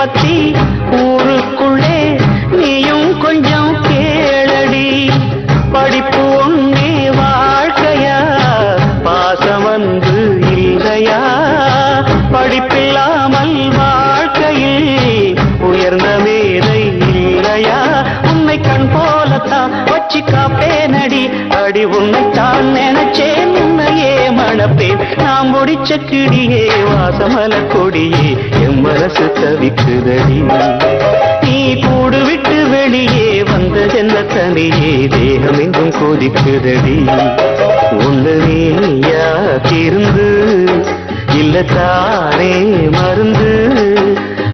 பத்தி ஊருக்குள்ளே நீயும் கொஞ்சம் கேளடி. படிப்பு ஒன்னே வாழ்க்கையா, பாசம் வந்து இல்லையா? படிப்பில்லாமல் வாழ்க்கையில் உயர்ந்த மேதை இல்லையா? உன்னை கண் போலத்தான் வச்சு காப்பேனடி. அடி உன்னைத்தான் நினைச்சேன், உன்னையே மணப்பேன். நாம் முடிச்ச கிடியே வாசமல கொடியே, என் மனசு தவிக்குதடி. நீ கூடு விட்டு வெளியே வந்ததென்ன தனியே, தேகம் எங்கும் கொதிக்குதடி. ஒன்று நீயா திருந்து இல்லத்தானே மருந்து.